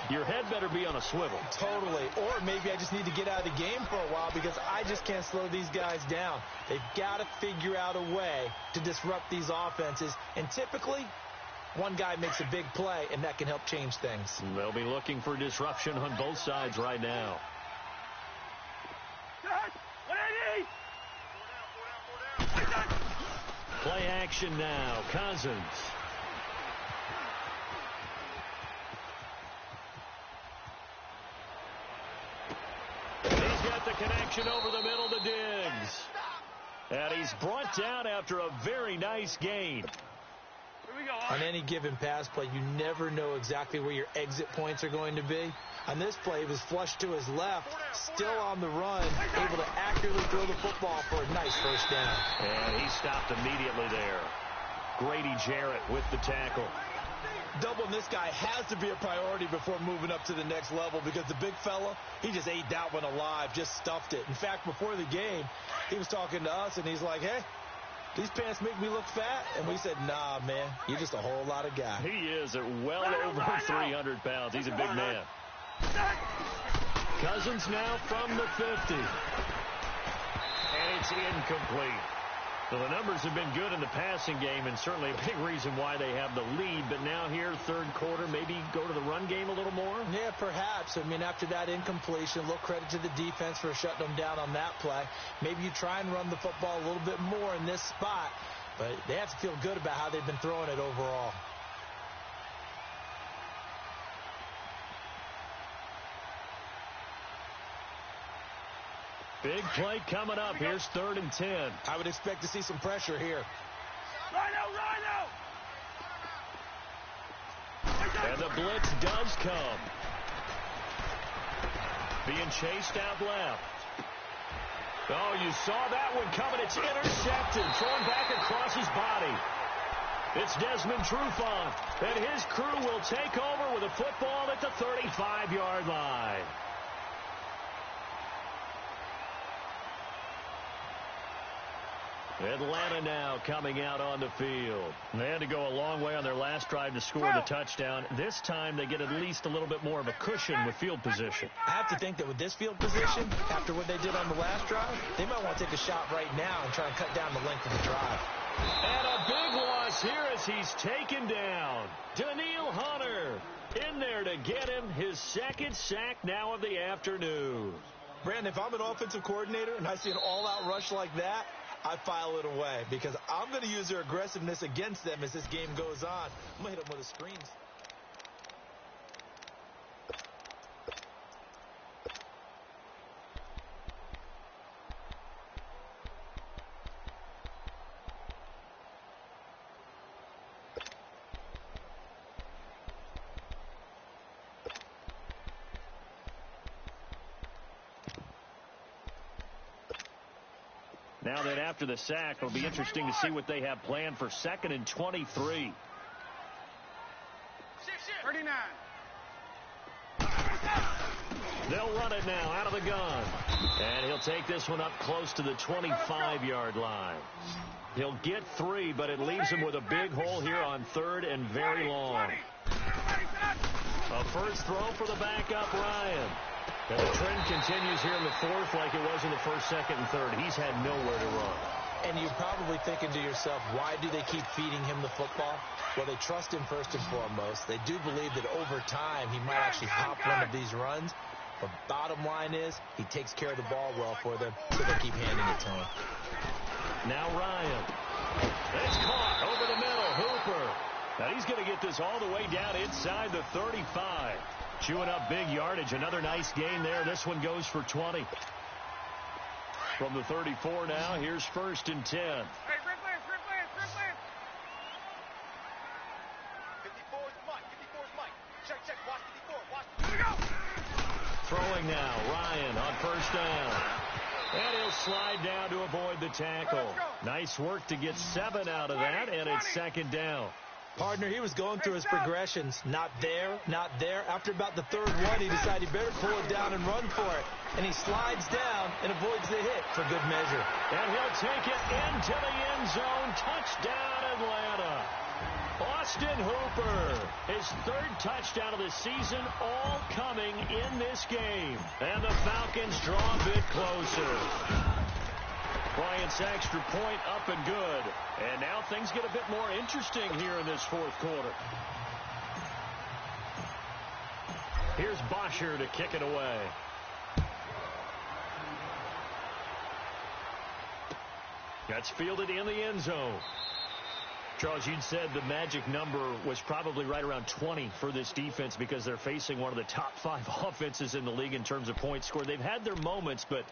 Your head better be on a swivel. Totally. Or maybe I just need to get out of the game for a while because I just can't slow these guys down. They've got to figure out a way to disrupt these offenses. And typically, one guy makes a big play, and that can help change things. They'll be looking for disruption on both sides right now. Play action now. Cousins. He's got the connection over the middle to Diggs. And he's brought down after a very nice gain. On any given pass play, you never know exactly where your exit points are going to be. On this play, he was flushed to his left, still on the run, able to accurately throw the football for a nice first down. And he stopped immediately there. Grady Jarrett with the tackle. Doubling this guy has to be a priority before moving up to the next level because the big fella, he just ate that one alive, just stuffed it. In fact, before the game, he was talking to us, and he's like, hey, these pants make me look fat? And we said, nah, man, you're just a whole lot of guy. He is at well over 300 pounds. He's a big man. Cousins now from the 50. And it's incomplete. So the numbers have been good in the passing game and certainly a big reason why they have the lead. But now here, third quarter, maybe go to the run game a little more? Yeah, perhaps. I mean, after that incompletion, a little credit to the defense for shutting them down on that play. Maybe you try and run the football a little bit more in this spot. But they have to feel good about how they've been throwing it overall. Big play coming up. Here's 3rd and 10. I would expect to see some pressure here. Rhino! And the blitz does come. Being chased out left. Oh, you saw that one coming. It's intercepted. Thrown back across his body. It's Desmond Trufant. And his crew will take over with a football at the 35-yard line. Atlanta now coming out on the field. They had to go a long way on their last drive to score the touchdown. This time they get at least a little bit more of a cushion with field position. I have to think that with this field position, after what they did on the last drive, they might want to take a shot right now and try and cut down the length of the drive. And a big loss here as he's taken down. Daniil Hunter in there to get him his second sack now of the afternoon. Brandon, if I'm an offensive coordinator and I see an all-out rush like that, I file it away because I'm going to use their aggressiveness against them as this game goes on. I'm going to hit them with the screens. Now that after the sack, it'll be interesting to see what they have planned for 2nd and 23. 39. They'll run it now out of the gun. And he'll take this one up close to the 25-yard line. He'll get 3, but it leaves him with a big hole here on 3rd and very long. A first throw for the backup, Ryan. And the trend continues here in the 4th like it was in the 1st, 2nd, and 3rd. He's had nowhere to run. And you're probably thinking to yourself, why do they keep feeding him the football? Well, they trust him first and foremost. They do believe that over time he might actually pop one of these runs. But bottom line is he takes care of the ball well for them, so they keep handing it to him. Now Ryan. It's caught over the middle. Hooper. Now he's going to get this all the way down inside the 35. Chewing up big yardage. Another nice gain there. This one goes for 20. From the 34 now, here's 1st and 10. Hey, Rick Lance. 54 is Mike. Check. Watch 54. Here we go. Throwing now. Ryan on 1st down. And he'll slide down to avoid the tackle. Nice work to get 7 out of that, and it's 2nd down. Partner, he was going through his progressions. Not there. After about the 3rd one, he decided he better pull it down and run for it. And he slides down and avoids the hit for good measure. And he'll take it into the end zone. Touchdown, Atlanta. Austin Hooper, his 3rd touchdown of the season, all coming in this game. And the Falcons draw a bit closer. Bryant's extra point up and good. And now things get a bit more interesting here in this 4th quarter. Here's Bosher to kick it away. That's fielded in the end zone. Charles, you'd said the magic number was probably right around 20 for this defense because they're facing one of the top 5 offenses in the league in terms of points scored. They've had their moments, but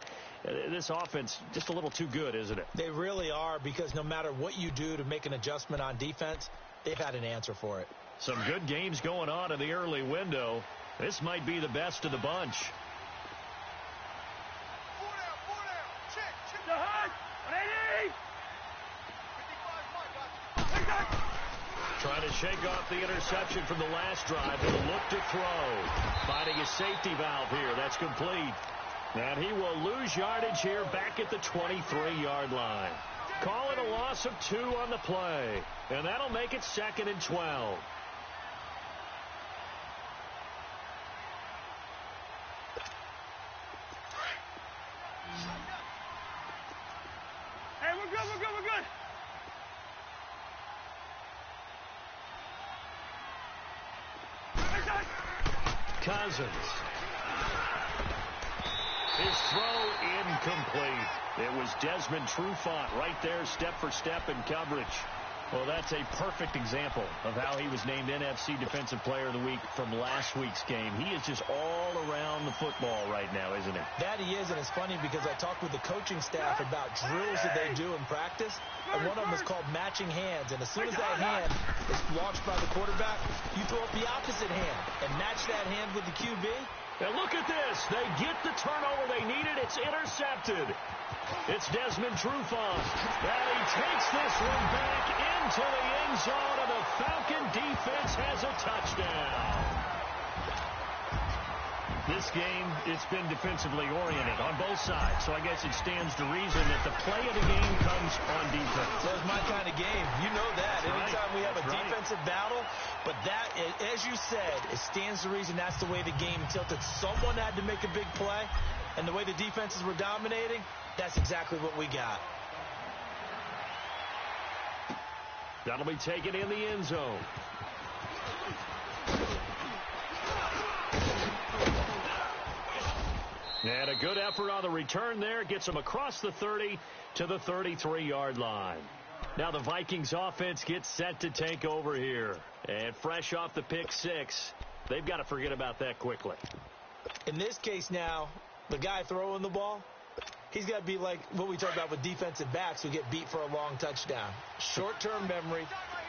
this offense just a little too good, isn't it? They really are, because no matter what you do to make an adjustment on defense, they've had an answer for it. Some good games going on in the early window. This might be the best of the bunch. 4 down. Check. The hut. 180. Trying to shake off the interception from the last drive. He'll look to throw. Finding a safety valve here. That's complete. And he will lose yardage here back at the 23-yard line. Call it a loss of 2 on the play. And that'll make it 2nd and 12. Hey, we're good. Cousins. His throw incomplete. It was Desmond Trufant right there, step for step in coverage. Well, that's a perfect example of how he was named NFC Defensive Player of the Week from last week's game. He is just all around the football right now, isn't he? That he is, and it's funny because I talked with the coaching staff about drills that they do in practice, and one of them is called matching hands. And as soon as that hand is launched by the quarterback, you throw up the opposite hand and match that hand with the QB. And look at this. They get the turnover they needed. It's intercepted. It's Desmond Trufant. And he takes this one back into the end zone, and the Falcon defense has a touchdown. This game, it's been defensively oriented on both sides, so I guess it stands to reason that the play of the game comes on defense. That's my kind of game. You know that. That's Anytime right. we have That's a defensive battle, but that, as you said, it stands to reason that's the way the game tilted. Someone had to make a big play, and the way the defenses were dominating, that's exactly what we got. That'll be taken in the end zone. And a good effort on the return there. Gets them across the 30 to the 33-yard line. Now the Vikings offense gets set to take over here. And fresh off the pick 6, they've got to forget about that quickly. In this case now, the guy throwing the ball, he's got to be like what we talk about with defensive backs who get beat for a long touchdown. Short-term memory,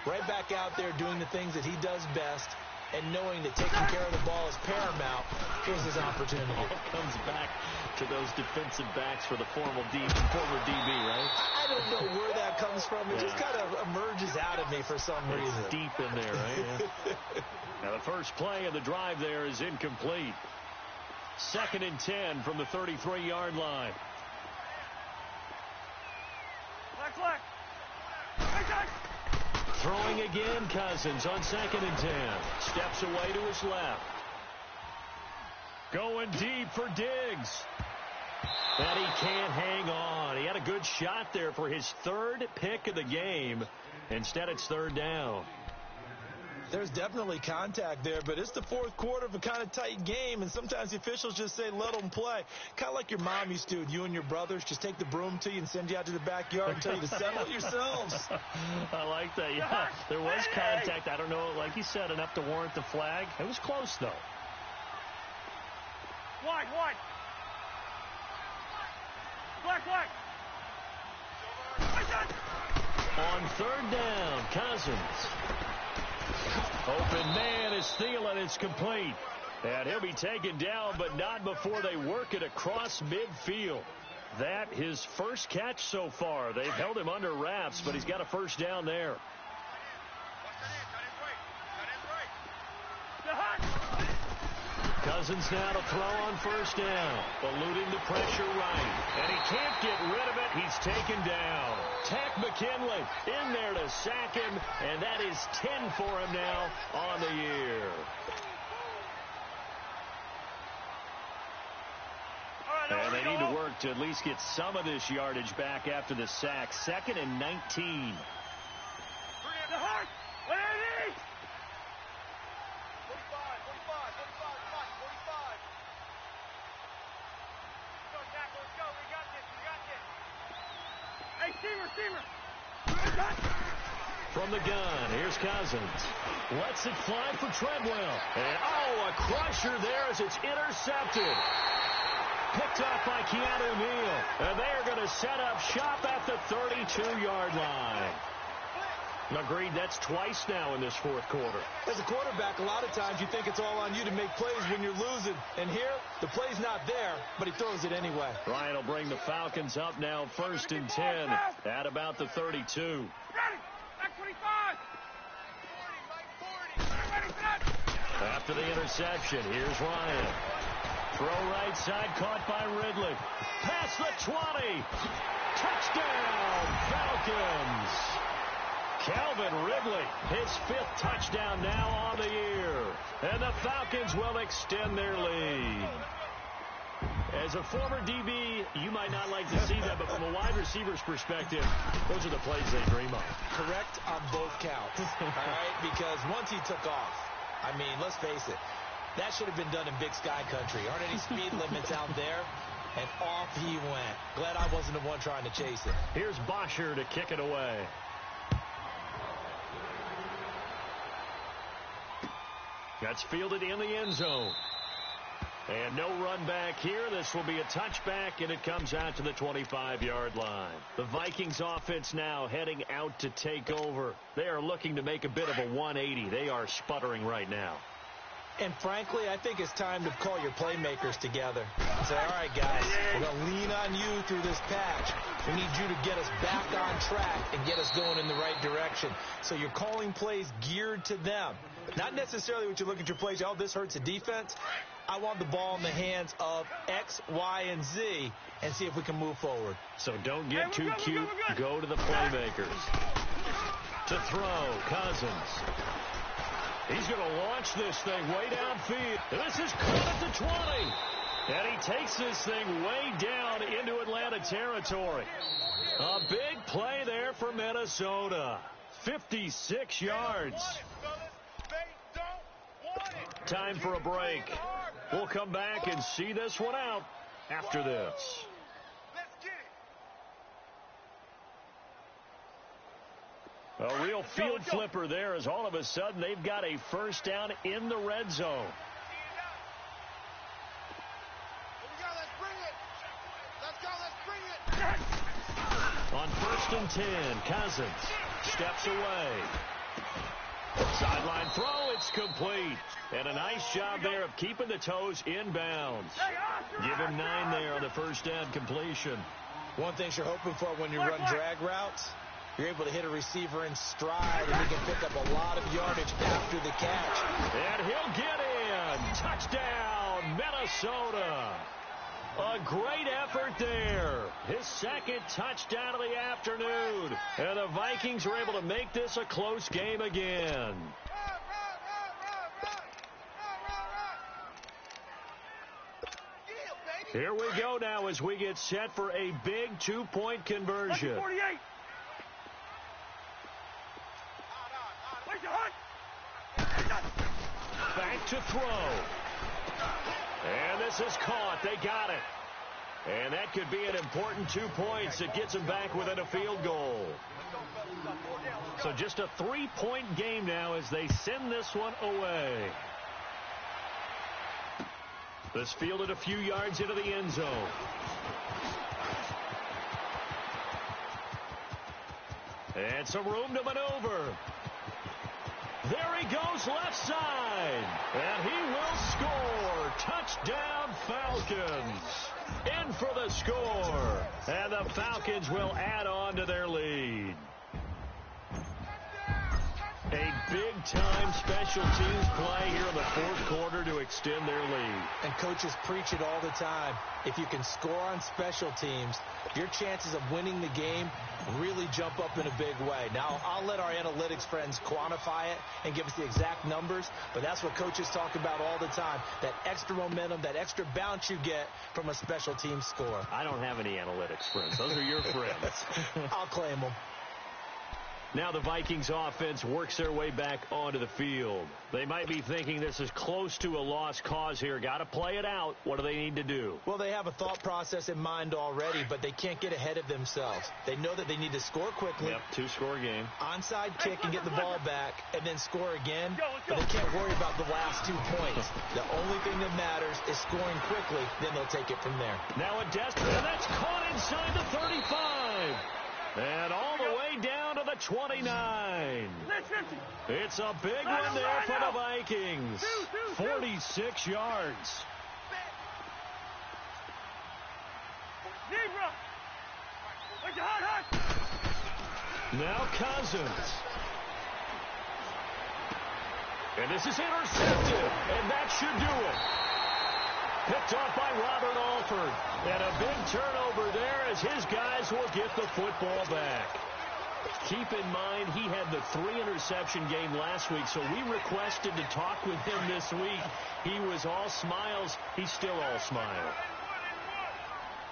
right back out there doing the things that he does best, and knowing that taking care of the ball is paramount. Here's his opportunity. It all comes back to those defensive backs for the former DB, right? I don't know where that comes from. It just kind of emerges out of me for some reason. It's deep in there, right? Yeah. Now the first play of the drive there is incomplete. 2nd and 10 from the 33-yard line. Flex. Throwing again, Cousins on 2nd and 10. Steps away to his left. Going deep for Diggs. And he can't hang on. He had a good shot there for his 3rd pick of the game. Instead, it's 3rd down. There's definitely contact there, but it's the 4th quarter of a kind of tight game, and sometimes the officials just say, let them play. Kind of like your mom used to, you and your brothers, just take the broom to you and send you out to the backyard and tell you to settle it yourselves. I like that, yeah. There was contact. I don't know, like you said, enough to warrant the flag. It was close, though. Wide. Black. On third down, Cousins. Open man is Thielen. It's complete. And he'll be taken down, but not before they work it across midfield. That his first catch so far. They've held him under wraps, but he's got a first down there. Cousins now to throw on first down. Eluding the pressure right. And he can't get rid of it. He's taken down. Tack McKinley in there to sack him. And that is 10 for him now on the year. And they need to work to at least get some of this yardage back after the sack. 2nd and 19. From the gun, here's Cousins. Lets it fly for Treadwell. And, a crusher there as it's intercepted. Picked up by Keanu Neal. And they are going to set up shop at the 32-yard line. Agreed, that's twice now in this fourth quarter. As a quarterback, a lot of times you think it's all on you to make plays when you're losing. And here, the play's not there, but he throws it anyway. Ryan will bring the Falcons up now 1st and 10 at about the 32. After the interception, here's Ryan. Throw right side, caught by Ridley. Past the 20. Touchdown, Falcons. Calvin Ridley, his 5th touchdown now on the year. And the Falcons will extend their lead. As a former DB, you might not like to see that, but from a wide receiver's perspective, those are the plays they dream of. Correct on both counts, all right? Because once he took off, I mean, let's face it, that should have been done in Big Sky country. Aren't any speed limits out there? And off he went. Glad I wasn't the one trying to chase it. Here's Bosher to kick it away. That's fielded in the end zone. And no run back here. This will be a touchback, and it comes out to the 25-yard line. The Vikings offense now heading out to take over. They are looking to make a bit of a 180. They are sputtering right now. And frankly, I think it's time to call your playmakers together. Say, all right, guys, we're going to lean on you through this patch. We need you to get us back on track and get us going in the right direction. So you're calling plays geared to them. Not necessarily what you look at your plays, oh, this hurts the defense. I want the ball in the hands of X, Y, and Z and see if we can move forward. So don't get too cute. Go to the playmakers. To throw, Cousins. He's going to launch this thing way downfield. This is caught at the 20. And he takes this thing way down into Atlanta territory. A big play there for Minnesota. 56 yards. Time for a break. We'll come back and see this one out after this. A real field flipper there as all of a sudden they've got a first down in the red zone. On 1st and 10, Cousins steps away. Sideline throw, it's complete. And a nice job there of keeping the toes inbounds. Give him 9 there on the first down completion. One thing you're hoping for when you run drag routes, you're able to hit a receiver in stride, and he can pick up a lot of yardage after the catch. And he'll get in. Touchdown, Minnesota. A great effort there. His 2nd touchdown of the afternoon. And the Vikings are able to make this a close game again. Here we go now as we get set for a big 2-point conversion. Back to throw. And this is caught. They got it. And that could be an important 2 points that gets them back within a field goal. So just a 3-point game now as they send this one away. This fielded a few yards into the end zone. And some room to maneuver. There he goes left side. And he will score. Touchdown Falcons. In for the score. And the Falcons will add on to their lead. A big-time special teams play here in the fourth quarter to extend their lead. And coaches preach it all the time. If you can score on special teams, your chances of winning the game really jump up in a big way. Now, I'll let our analytics friends quantify it and give us the exact numbers, but that's what coaches talk about all the time, that extra momentum, that extra bounce you get from a special teams score. I don't have any analytics friends. Those are your friends. I'll claim them. Now the Vikings offense works their way back onto the field. They might be thinking this is close to a lost cause here. Got to play it out. What do they need to do? Well, they have a thought process in mind already, but they can't get ahead of themselves. They know that they need to score quickly. Yep, two-score game. Onside kick and get the ball back and then score again. But they can't worry about the last 2 points. The only thing that matters is scoring quickly. Then they'll take it from there. Now a desperate, and that's caught inside the 35. And all the way down to the 29. It's a big one there for the Vikings. 46 yards. Now Cousins. And this is intercepted. And that should do it. Picked off by Robert Alford. And a big turnover there as his guys will get the football back. Keep in mind, he had the 3-interception game last week, so we requested to talk with him this week. He was all smiles. He's still all smile.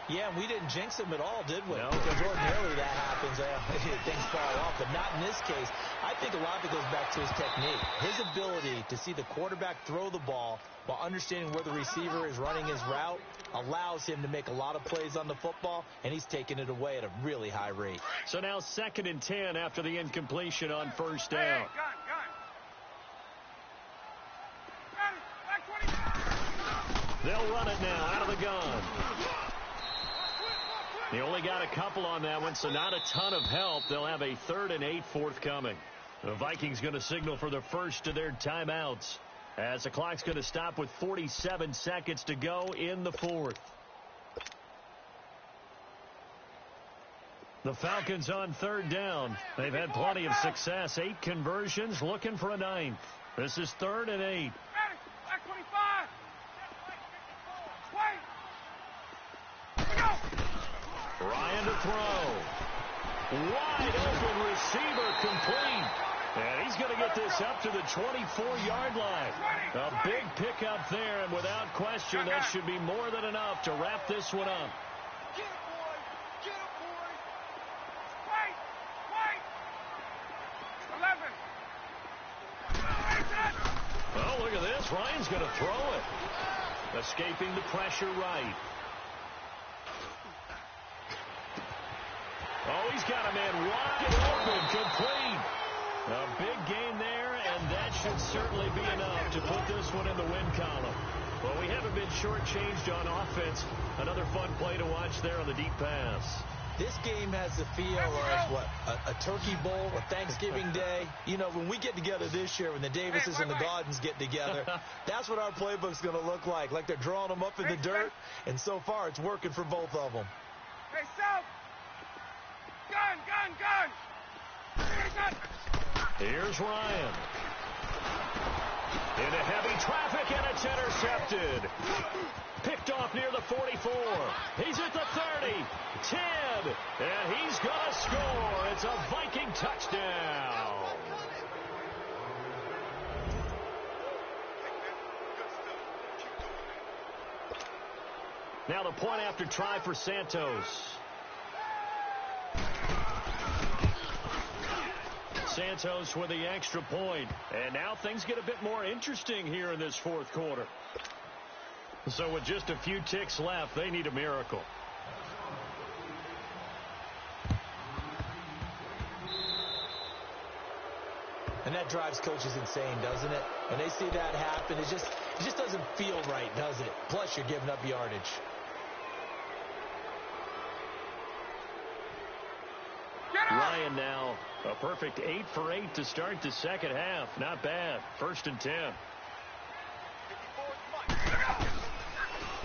Yeah, and we didn't jinx him at all, did we? No. Because ordinarily that happens. Things fall off, but not in this case. I think a lot of it goes back to his technique. His ability to see the quarterback throw the ball while understanding where the receiver is running his route allows him to make a lot of plays on the football, and he's taking it away at a really high rate. So now 2nd and 10 after the incompletion on first down. They'll run it now out of the gun. They only got a couple on that one, so not a ton of help. They'll have a 3rd and 8 forthcoming. The Vikings going to signal for the first of their timeouts as the clock's going to stop with 47 seconds to go in the fourth. The Falcons on 3rd down. They've had plenty of success. 8 conversions, looking for a 9th. This is 3rd and 8. Ryan to throw. Wide open receiver complete. And he's going to get this up to the 24-yard line. A big pickup there, and without question, that should be more than enough to wrap this one up. Get it, boy. Get it, boy. Wait. 11. Oh, look at this. Ryan's going to throw it. Escaping the pressure right. Oh, he's got a man wide open, complete. A big game there, and that should certainly be enough to put this one in the win column. Well, we haven't been shortchanged on offense. Another fun play to watch there on the deep pass. This game has the feel of, a Turkey Bowl, a Thanksgiving Day. You know, when we get together this year, when the Davises and the Gaudens get together, that's what our playbook's going to look like. Like they're drawing them up in the dirt, and so far it's working for both of them. Hey, South! Gun! Here's Ryan. Into heavy traffic, and it's intercepted. Picked off near the 44. He's at the 30, 10, and he's going to score. It's a Viking touchdown. Now the point after try for Santos. Santos with the extra point. And now things get a bit more interesting here in this fourth quarter. So with just a few ticks left, they need a miracle. And And that drives coaches insane, doesn't it? When they see that happen, it just doesn't feel right, does it? Plus, you're giving up yardage. Ryan now a perfect 8 for 8 to start the second half. Not bad. 1st and 10.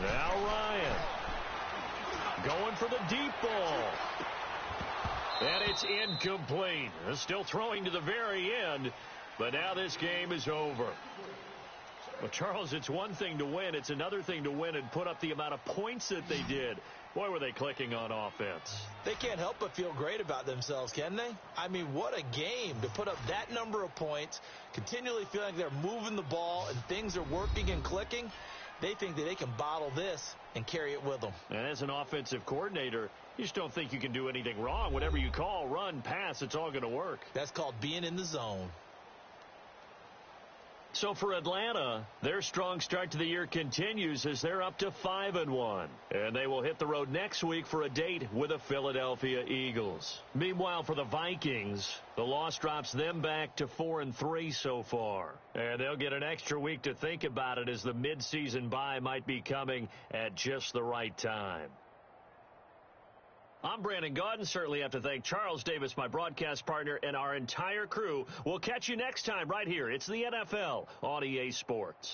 Now Ryan going for the deep ball. And it's incomplete. Still throwing to the very end, but now this game is over. Well, Charles, it's one thing to win. It's another thing to win and put up the amount of points that they did. Boy, were they clicking on offense. They can't help but feel great about themselves, can they? I mean, what a game to put up that number of points, continually feeling like they're moving the ball and things are working and clicking. They think that they can bottle this and carry it with them. And as an offensive coordinator, you just don't think you can do anything wrong. Whatever you call, run, pass, it's all going to work. That's called being in the zone. So for Atlanta, their strong start to the year continues as they're up to 5-1. And they will hit the road next week for a date with the Philadelphia Eagles. Meanwhile, for the Vikings, the loss drops them back to 4-3 so far. And they'll get an extra week to think about it as the midseason bye might be coming at just the right time. I'm Brandon Gaudin. Certainly have to thank Charles Davis, my broadcast partner, and our entire crew. We'll catch you next time right here. It's the NFL on EA Sports.